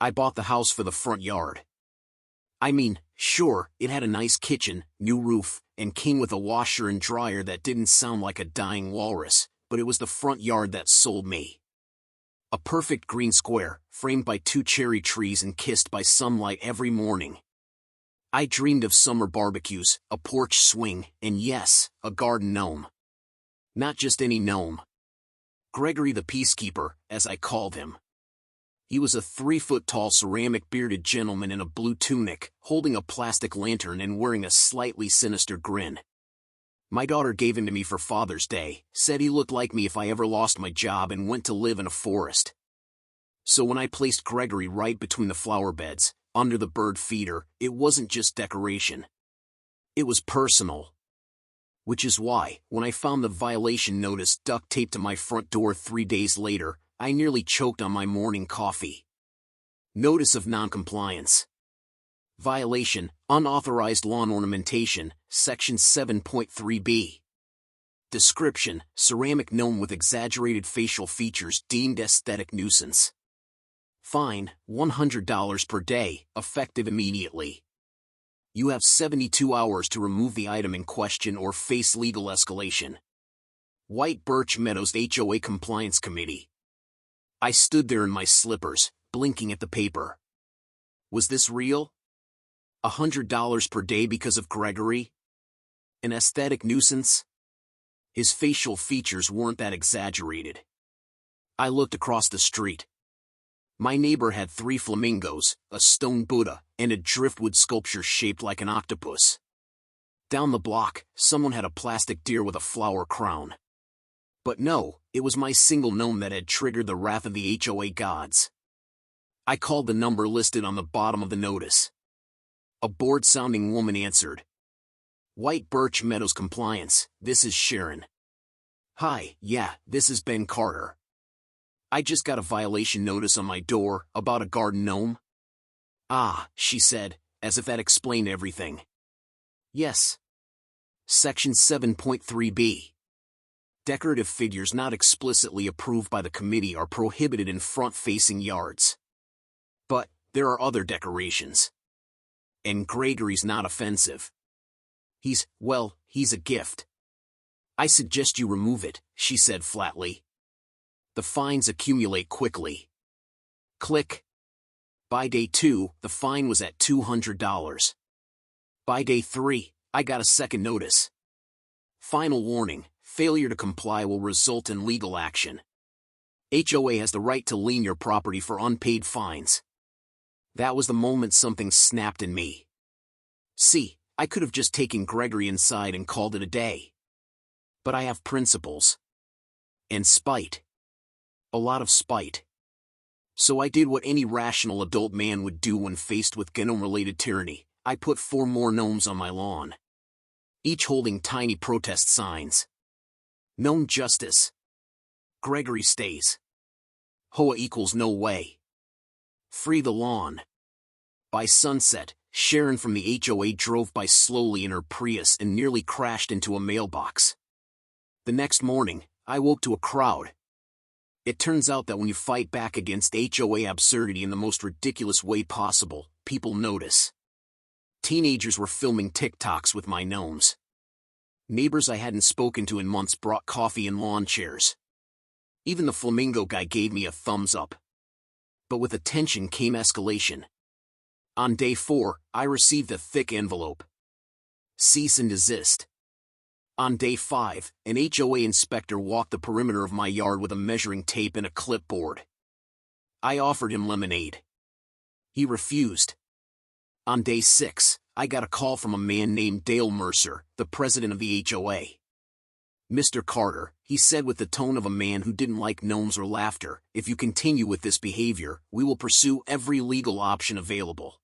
I bought the house for the front yard. I mean, sure, it had a nice kitchen, new roof, and came with a washer and dryer that didn't sound like a dying walrus, but it was the front yard that sold me. A perfect green square, framed by 2 cherry trees and kissed by sunlight every morning. I dreamed of summer barbecues, a porch swing, and yes, a garden gnome. Not just any gnome. Gregory the Peacekeeper, as I called him. He was a 3-foot-tall ceramic-bearded gentleman in a blue tunic, holding a plastic lantern and wearing a slightly sinister grin. My daughter gave him to me for Father's Day, said he looked like me if I ever lost my job and went to live in a forest. So when I placed Gregory right between the flower beds, under the bird feeder, it wasn't just decoration. It was personal. Which is why, when I found the violation notice duct taped to my front door 3 days later, I nearly choked on my morning coffee. Notice of noncompliance. Violation, unauthorized lawn ornamentation, Section 7.3b. Description, ceramic gnome with exaggerated facial features deemed aesthetic nuisance. Fine, $100 per day, effective immediately. You have 72 hours to remove the item in question or face legal escalation. White Birch Meadows HOA Compliance Committee. I stood there in my slippers, blinking at the paper. Was this real? $100 per day because of Gregory? An aesthetic nuisance? His facial features weren't that exaggerated. I looked across the street. My neighbor had 3 flamingos, a stone Buddha, and a driftwood sculpture shaped like an octopus. Down the block, someone had a plastic deer with a flower crown. But no, it was my single gnome that had triggered the wrath of the HOA gods. I called the number listed on the bottom of the notice. A bored-sounding woman answered. White Birch Meadows Compliance, this is Sharon. Hi, yeah, this is Ben Carter. I just got a violation notice on my door about a garden gnome. Ah, she said, as if that explained everything. Yes. Section 7.3b. Decorative figures not explicitly approved by the committee are prohibited in front-facing yards. But there are other decorations. And Gregory's not offensive. He's a gift. I suggest you remove it, she said flatly. The fines accumulate quickly. Click. By day 2, the fine was at $200. By day 3, I got a second notice. Final warning, failure to comply will result in legal action. HOA has the right to lien your property for unpaid fines. That was the moment something snapped in me. See, I could have just taken Gregory inside and called it a day. But I have principles. And spite. A lot of spite. So I did what any rational adult man would do when faced with gnome-related tyranny. I put 4 more gnomes on my lawn. Each holding tiny protest signs. Gnome justice. Gregory stays. HOA equals no way. Free the lawn. By sunset, Sharon from the HOA drove by slowly in her Prius and nearly crashed into a mailbox. The next morning, I woke to a crowd. It turns out that when you fight back against HOA absurdity in the most ridiculous way possible, people notice. Teenagers were filming TikToks with my gnomes. Neighbors I hadn't spoken to in months brought coffee and lawn chairs. Even the flamingo guy gave me a thumbs up. But with attention came escalation. On day 4, I received a thick envelope. Cease and desist. On day 5, an HOA inspector walked the perimeter of my yard with a measuring tape and a clipboard. I offered him lemonade. He refused. On day 6, I got a call from a man named Dale Mercer, the president of the HOA. Mr. Carter, he said with the tone of a man who didn't like gnomes or laughter, if you continue with this behavior, we will pursue every legal option available.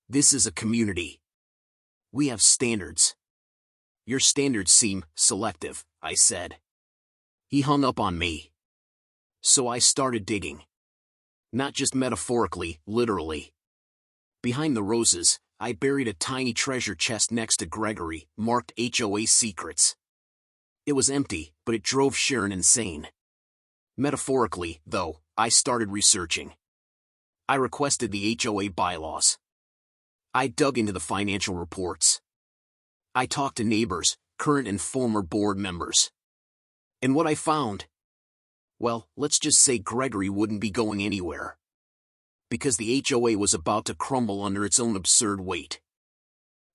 This is a community. We have standards. Your standards seem selective, I said. He hung up on me. So I started digging. Not just metaphorically, literally. Behind the roses, I buried a tiny treasure chest next to Gregory, marked HOA Secrets. It was empty, but it drove Sharon insane. Metaphorically, though, I started researching. I requested the HOA bylaws. I dug into the financial reports. I talked to neighbors, current and former board members. And what I found? Well, let's just say Gregory wouldn't be going anywhere. Because the HOA was about to crumble under its own absurd weight.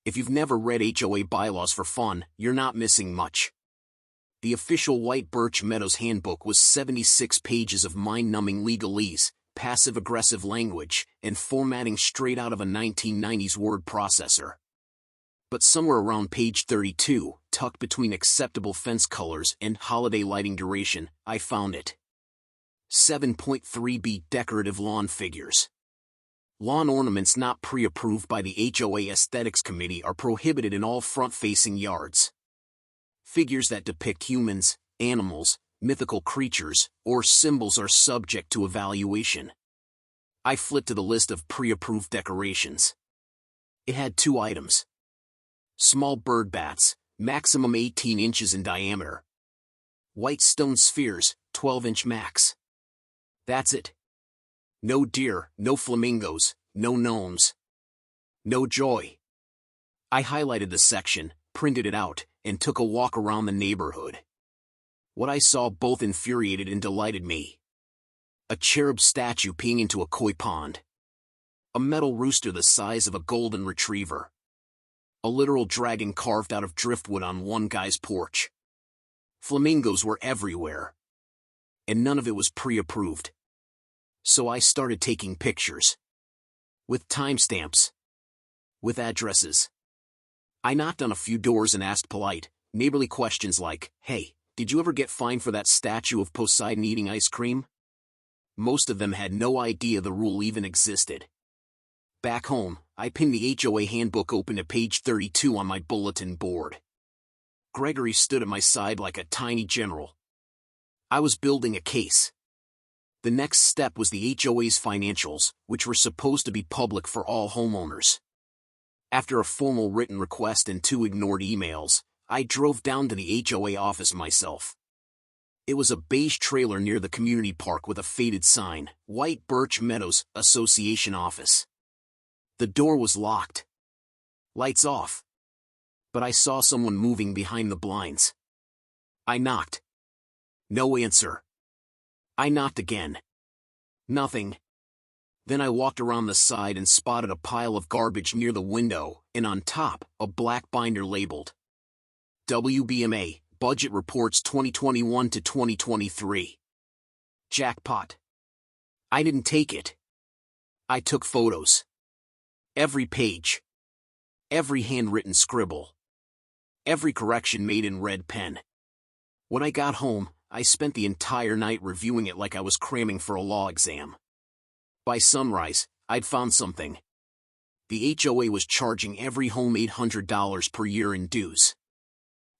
If you've never read HOA bylaws for fun, you're not missing much. The official White Birch Meadows handbook was 76 pages of mind-numbing legalese, passive-aggressive language, and formatting straight out of a 1990s word processor. But somewhere around page 32, tucked between acceptable fence colors and holiday lighting duration, I found it. 7.3b Decorative lawn figures. Lawn ornaments not pre-approved by the HOA Aesthetics Committee are prohibited in all front-facing yards. Figures that depict humans, animals, mythical creatures, or symbols are subject to evaluation. I flipped to the list of pre-approved decorations. It had 2 items. Small bird bats, maximum 18 inches in diameter. White stone spheres, 12-inch max. That's it. No deer, no flamingos, no gnomes. No joy. I highlighted the section, printed it out, and took a walk around the neighborhood. What I saw both infuriated and delighted me. A cherub statue peeing into a koi pond. A metal rooster the size of a golden retriever. A literal dragon carved out of driftwood on one guy's porch. Flamingos were everywhere. And none of it was pre-approved. So I started taking pictures. With timestamps. With addresses. I knocked on a few doors and asked polite, neighborly questions like, "Hey, did you ever get fined for that statue of Poseidon eating ice cream?" Most of them had no idea the rule even existed. Back home, I pinned the HOA handbook open to page 32 on my bulletin board. Gregory stood at my side like a tiny general. I was building a case. The next step was the HOA's financials, which were supposed to be public for all homeowners. After a formal written request and 2 ignored emails, I drove down to the HOA office myself. It was a beige trailer near the community park with a faded sign, White Birch Meadows Association Office. The door was locked. Lights off. But I saw someone moving behind the blinds. I knocked. No answer. I knocked again. Nothing. Then I walked around the side and spotted a pile of garbage near the window, and on top, a black binder labeled WBMA, Budget Reports 2021 to 2023. Jackpot. I didn't take it. I took photos. Every page. Every handwritten scribble. Every correction made in red pen. When I got home, I spent the entire night reviewing it like I was cramming for a law exam. By sunrise, I'd found something. The HOA was charging every home $800 per year in dues.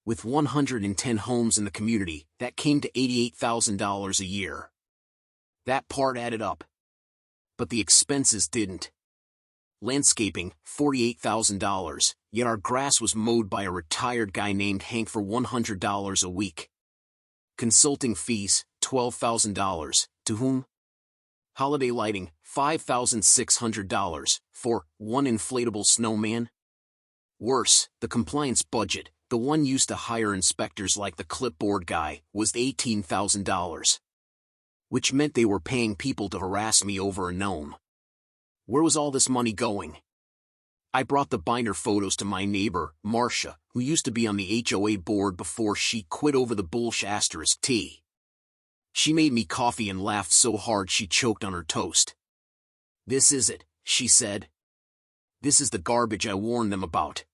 With 110 homes in the community, that came to $88,000 a year. That part added up. But the expenses didn't. Landscaping, $48,000, yet our grass was mowed by a retired guy named Hank for $100 a week. Consulting fees, $12,000, to whom? Holiday lighting, $5,600, for one inflatable snowman? Worse, the compliance budget, the one used to hire inspectors like the clipboard guy, was $18,000. Which meant they were paying people to harass me over a gnome. Where was all this money going? I brought the binder photos to my neighbor, Marcia, who used to be on the HOA board before she quit over the bullsh**. She made me coffee and laughed so hard she choked on her toast. "This is it," she said. "This is the garbage I warned them about.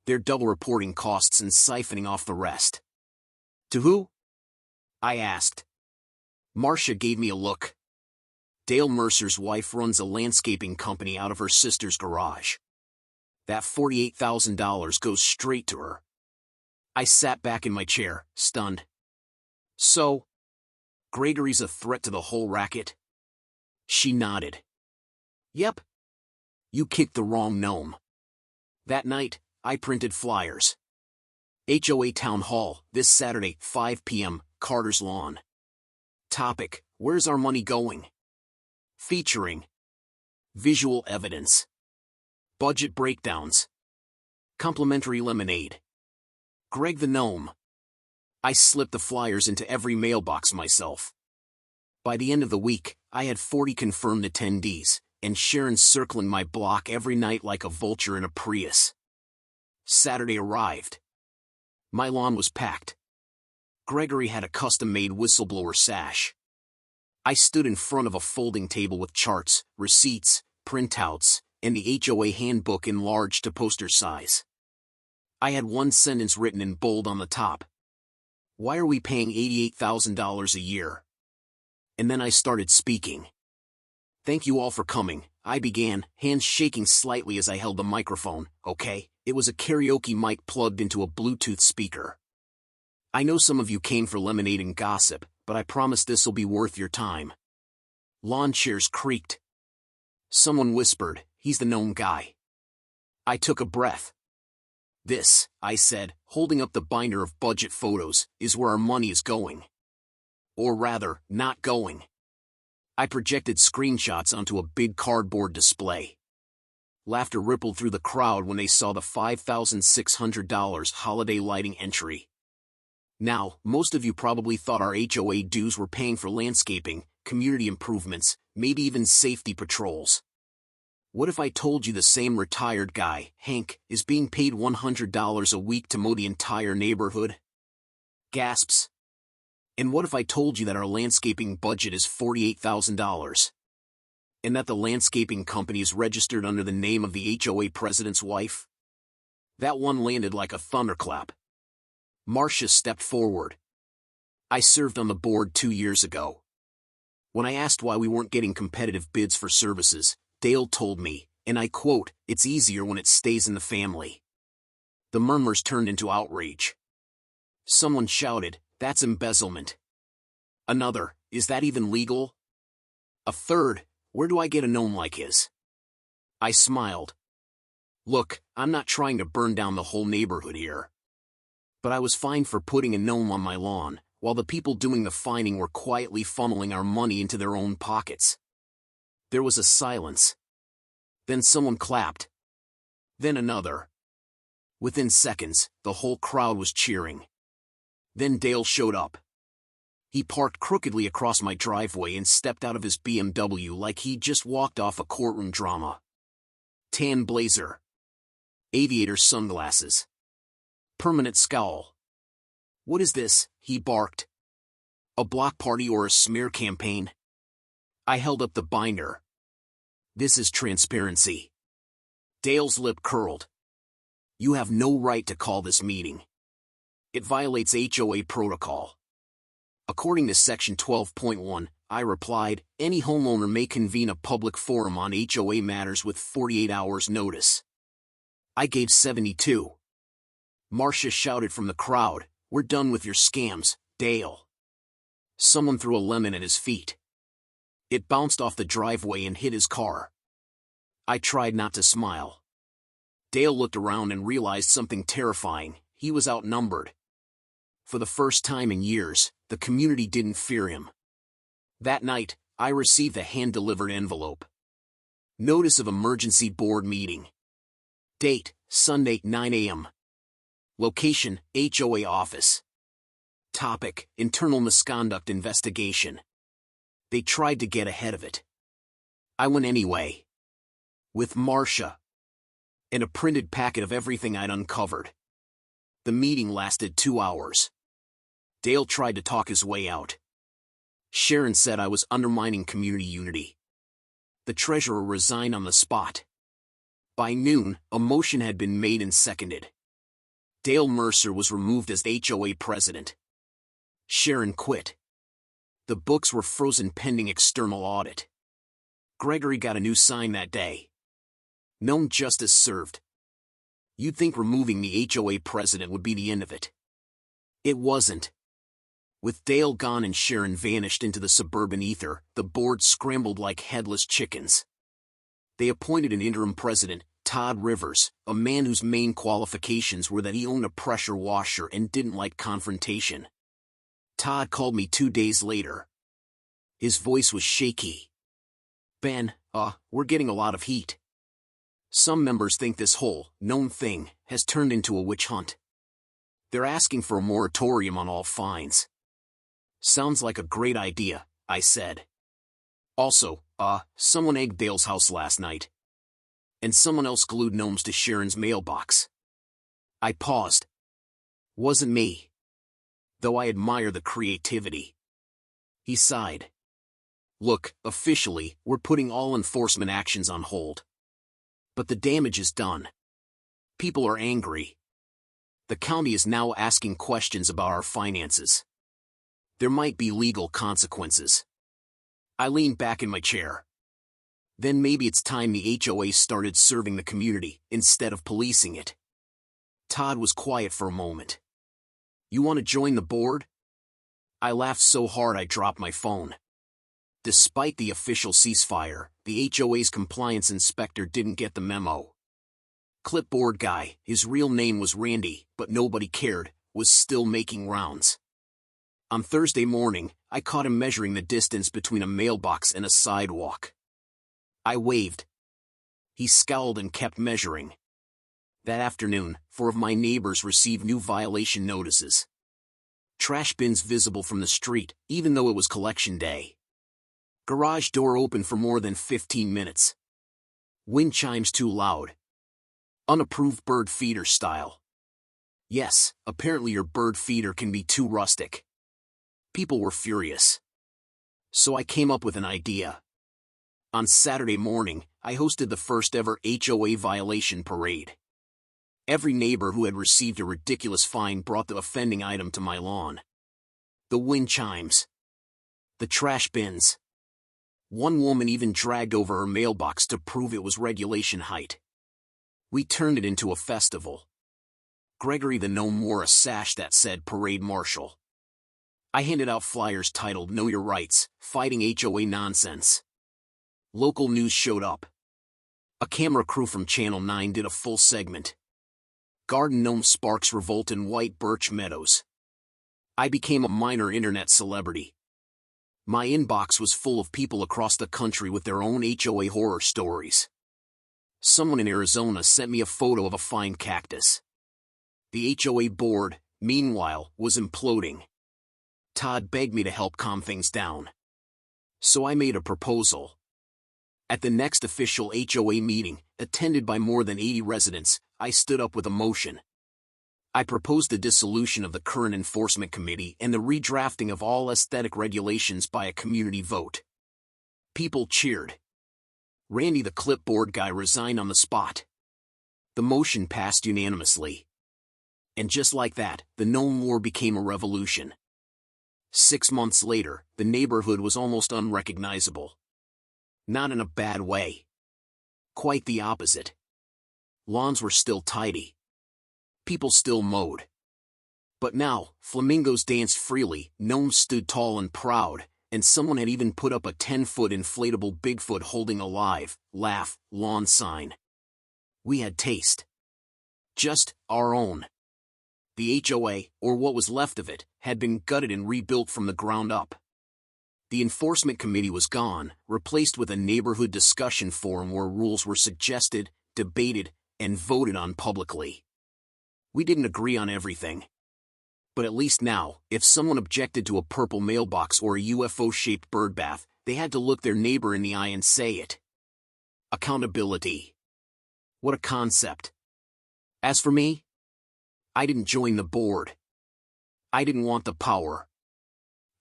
They're double reporting costs and siphoning off the rest." "To who?" I asked. Marcia gave me a look. Dale Mercer's wife runs a landscaping company out of her sister's garage. That $48,000 goes straight to her. I sat back in my chair, stunned. "So, Gregory's a threat to the whole racket?" She nodded. "Yep. You kicked the wrong gnome." That night, I printed flyers. HOA Town Hall, this Saturday, 5 p.m., Carter's Lawn. Topic: Where's our money going? Featuring Visual evidence. Budget breakdowns. Complimentary lemonade. Greg the Gnome. I slipped the flyers into every mailbox myself. By the end of the week, I had 40 confirmed attendees, and Sharon circling my block every night like a vulture in a Prius. Saturday arrived. My lawn was packed. Gregory had a custom-made whistleblower sash. I stood in front of a folding table with charts, receipts, printouts, and the HOA handbook enlarged to poster size. I had one sentence written in bold on the top. Why are we paying $88,000 a year? And then I started speaking. Thank you all for coming, I began, hands shaking slightly as I held the microphone. Okay, it was a karaoke mic plugged into a Bluetooth speaker. I know some of you came for lemonade and gossip, but I promise this'll be worth your time. Lawn chairs creaked. Someone whispered, he's the gnome guy. I took a breath. This, I said, holding up the binder of budget photos, is where our money is going. Or rather, not going. I projected screenshots onto a big cardboard display. Laughter rippled through the crowd when they saw the $5,600 holiday lighting entry. Now, most of you probably thought our HOA dues were paying for landscaping, community improvements, maybe even safety patrols. What if I told you the same retired guy, Hank, is being paid $100 a week to mow the entire neighborhood? Gasps. And what if I told you that our landscaping budget is $48,000? And that the landscaping company is registered under the name of the HOA president's wife? That one landed like a thunderclap. Marcia stepped forward. I served on the board 2 years ago. When I asked why we weren't getting competitive bids for services, Dale told me, and I quote, "It's easier when it stays in the family." The murmurs turned into outrage. Someone shouted, "That's embezzlement." Another, "Is that even legal?" A third, "Where do I get a gnome like his?" I smiled. Look, I'm not trying to burn down the whole neighborhood here. But I was fined for putting a gnome on my lawn, while the people doing the fining were quietly funneling our money into their own pockets. There was a silence. Then someone clapped. Then another. Within seconds, the whole crowd was cheering. Then Dale showed up. He parked crookedly across my driveway and stepped out of his BMW like he'd just walked off a courtroom drama. Tan blazer. Aviator sunglasses. Permanent scowl. "What is this?" he barked. "A block party or a smear campaign?" I held up the binder. "This is transparency." Dale's lip curled. "You have no right to call this meeting. It violates HOA protocol." According to Section 12.1, I replied, "Any homeowner may convene a public forum on HOA matters with 48 hours notice." I gave 72. Marcia shouted from the crowd, "We're done with your scams, Dale." Someone threw a lemon at his feet. It bounced off the driveway and hit his car. I tried not to smile. Dale looked around and realized something terrifying. He was outnumbered. For the first time in years, the community didn't fear him. That night, I received a hand-delivered envelope. Notice of emergency board meeting. Date, Sunday, 9 a.m. Location, HOA office. Topic, internal misconduct investigation. They tried to get ahead of it. I went anyway. With Marcia. And a printed packet of everything I'd uncovered. The meeting lasted 2 hours. Dale tried to talk his way out. Sharon said I was undermining community unity. The treasurer resigned on the spot. By noon, a motion had been made and seconded. Dale Mercer was removed as HOA president. Sharon quit. The books were frozen pending external audit. Gregory got a new sign that day. Gnome justice served. You'd think removing the HOA president would be the end of it. It wasn't. With Dale gone and Sharon vanished into the suburban ether, the board scrambled like headless chickens. They appointed an interim president, Todd Rivers, a man whose main qualifications were that he owned a pressure washer and didn't like confrontation. Todd called me 2 days later. His voice was shaky. "Ben, we're getting a lot of heat. Some members think this whole Gnome thing has turned into a witch hunt. They're asking for a moratorium on all fines. Sounds like a great idea, I said. Also, someone egged Dale's house last night. And someone else glued gnomes to Sharon's mailbox. I paused. Wasn't me. Though I admire the creativity. He sighed. Look, officially, we're putting all enforcement actions on hold. But the damage is done. People are angry. The county is now asking questions about our finances. There might be legal consequences. I leaned back in my chair. Then maybe it's time the HOA started serving the community instead of policing it. Todd was quiet for a moment. You want to join the board? I laughed so hard I dropped my phone. Despite the official ceasefire, the HOA's compliance inspector didn't get the memo. Clipboard guy, his real name was Randy, but nobody cared, was still making rounds. On Thursday morning, I caught him measuring the distance between a mailbox and a sidewalk. I waved. He scowled and kept measuring. That afternoon, 4 of my neighbors received new violation notices. Trash bins visible from the street, even though it was collection day. Garage door open for more than 15 minutes. Wind chimes too loud. Unapproved bird feeder style. Yes, apparently your bird feeder can be too rustic. People were furious. So I came up with an idea. On Saturday morning, I hosted the first ever HOA violation parade. Every neighbor who had received a ridiculous fine brought the offending item to my lawn. The wind chimes. The trash bins. One woman even dragged over her mailbox to prove it was regulation height. We turned it into a festival. Gregory the Gnome wore a sash that said Parade Marshal. I handed out flyers titled Know Your Rights, Fighting HOA Nonsense. Local news showed up. A camera crew from Channel 9 did a full segment. Garden Gnome sparks revolt in White Birch Meadows. I became a minor internet celebrity. My inbox was full of people across the country with their own HOA horror stories. Someone in Arizona sent me a photo of a fine cactus. The HOA board, meanwhile, was imploding. Todd begged me to help calm things down. So I made a proposal. At the next official HOA meeting, attended by more than 80 residents, I stood up with a motion. I proposed the dissolution of the current enforcement committee and the redrafting of all aesthetic regulations by a community vote. People cheered. Randy the clipboard guy resigned on the spot. The motion passed unanimously. And just like that, the Gnome War became a revolution. 6 months later, the neighborhood was almost unrecognizable. Not in a bad way. Quite the opposite. Lawns were still tidy. People still mowed. But now, flamingos danced freely, gnomes stood tall and proud, and someone had even put up a 10-foot inflatable Bigfoot holding a live, laugh, lawn sign. We had taste. Just our own. The HOA, or what was left of it, had been gutted and rebuilt from the ground up. The enforcement committee was gone, replaced with a neighborhood discussion forum where rules were suggested, debated, and voted on publicly. We didn't agree on everything. But at least now, if someone objected to a purple mailbox or a UFO-shaped birdbath, they had to look their neighbor in the eye and say it. Accountability. What a concept. As for me, I didn't join the board. I didn't want the power.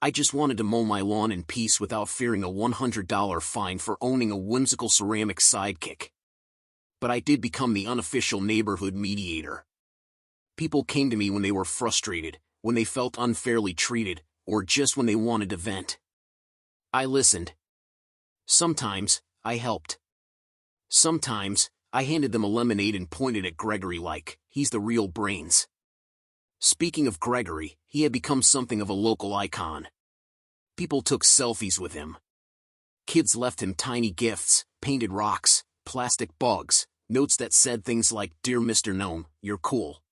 I just wanted to mow my lawn in peace without fearing a $100 fine for owning a whimsical ceramic sidekick. But I did become the unofficial neighborhood mediator. People came to me when they were frustrated, when they felt unfairly treated, or just when they wanted to vent. I listened. Sometimes, I helped. Sometimes, I handed them a lemonade and pointed at Gregory like, he's the real brains. Speaking of Gregory, he had become something of a local icon. People took selfies with him. Kids left him tiny gifts, painted rocks, plastic bugs, notes that said things like, "Dear Mr. Gnome, you're cool."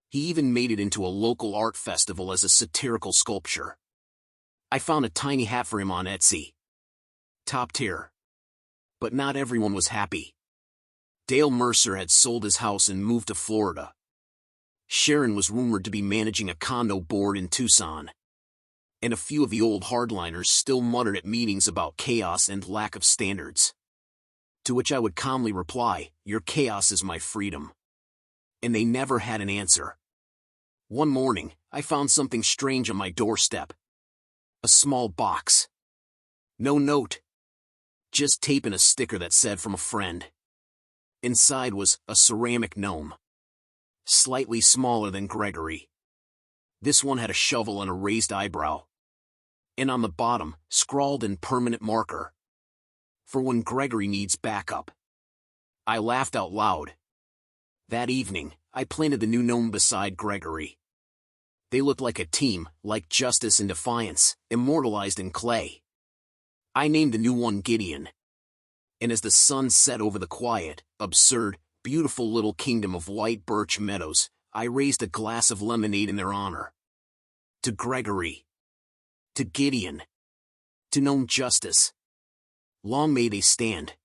He even made it into a local art festival as a satirical sculpture. I found a tiny hat for him on Etsy. Top tier. But not everyone was happy. Dale Mercer had sold his house and moved to Florida. Sharon was rumored to be managing a condo board in Tucson. And a few of the old hardliners still muttered at meetings about chaos and lack of standards. To which I would calmly reply, "Your chaos is my freedom." And they never had an answer. One morning, I found something strange on my doorstep. A small box. No note. Just tape and a sticker that said "from a friend." Inside was a ceramic gnome. Slightly smaller than Gregory. This one had a shovel and a raised eyebrow. And on the bottom, scrawled in permanent marker, "For when Gregory needs backup." I laughed out loud. That evening, I planted the new gnome beside Gregory. They looked like a team, like justice and defiance, immortalized in clay. I named the new one Gideon. And as the sun set over the quiet, absurd, beautiful little kingdom of white birch meadows, I raised a glass of lemonade in their honor. To Gregory. To Gideon. To gnome justice. Long may they stand.